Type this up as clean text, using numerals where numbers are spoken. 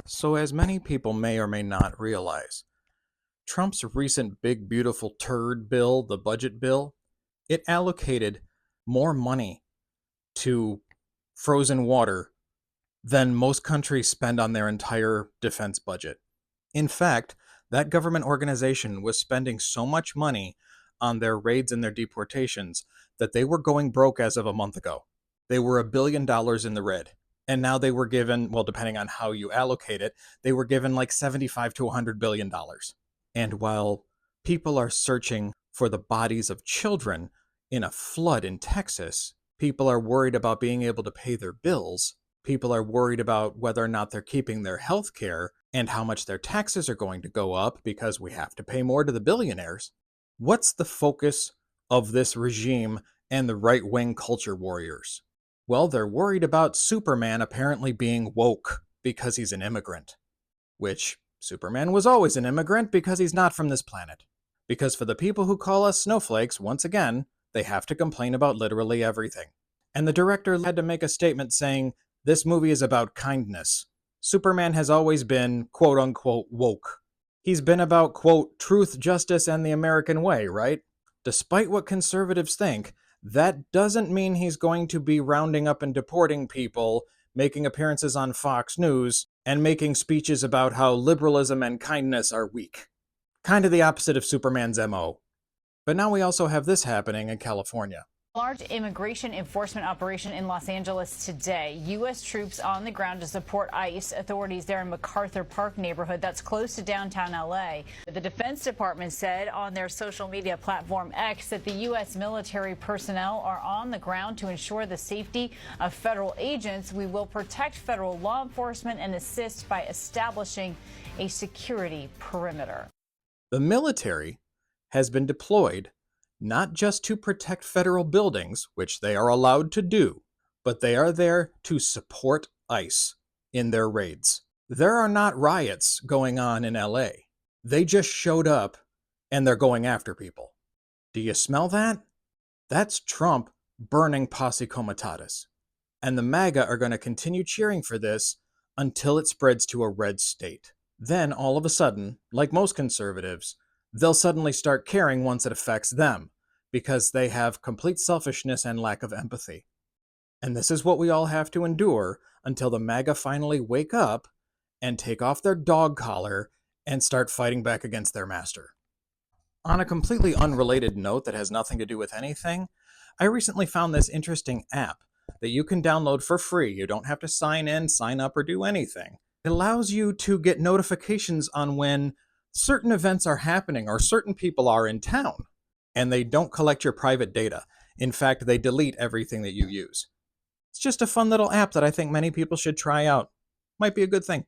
So, as many people may or may not realize, Trump's recent big, beautiful turd bill, the budget bill, it allocated more money to frozen water than most countries spend on their entire defense budget. In fact, that government organization was spending so much money on their raids and their deportations that they were going broke as of a month ago. They were $1 billion in the red. And now they were given, well, depending on how you allocate it, they were given like 75 to $100 billion. And while people are searching for the bodies of children in a flood in Texas, people are worried about being able to pay their bills. People are worried about whether or not they're keeping their health care and how much their taxes are going to go up because we have to pay more to the billionaires. What's the focus of this regime and the right-wing culture warriors? Well, they're worried about Superman apparently being woke because he's an immigrant, which Superman was always an immigrant because he's not from this planet. Because for the people who call us snowflakes, once again, they have to complain about literally everything. And the director had to make a statement saying, this movie is about kindness. Superman has always been, quote unquote, woke. He's been about, quote, truth, justice, and the American way, right? Despite what conservatives think, that doesn't mean he's going to be rounding up and deporting people, making appearances on Fox News, and making speeches about how liberalism and kindness are weak. Kind of the opposite of Superman's MO. But now we also have this happening in California. Large immigration enforcement operation in Los Angeles today. U.S. troops on the ground to support ICE authorities there in MacArthur Park neighborhood that's close to downtown L.A. The Defense Department said on their social media platform X that the U.S. military personnel are on the ground to ensure the safety of federal agents. We will protect federal law enforcement and assist by establishing a security perimeter. The military has been deployed not just to protect federal buildings, which they are allowed to do, but they are there to support ICE in their raids. There are not riots going on in LA. They just showed up and they're going after people. Do you smell that? That's Trump burning Posse Comitatus. And the MAGA are going to continue cheering for this until it spreads to a red state. Then, all of a sudden, like most conservatives, they'll suddenly start caring once it affects them, because they have complete selfishness and lack of empathy. And this is what we all have to endure until the MAGA finally wake up and take off their dog collar and start fighting back against their master. On a completely unrelated note that has nothing to do with anything, I recently found this interesting app that you can download for free. You don't have to sign in, sign up, or do anything. It allows you to get notifications on when certain events are happening or certain people are in town, and they don't collect your private data. In fact, they delete everything that you use. It's just a fun little app that I think many people should try out. Might be a good thing.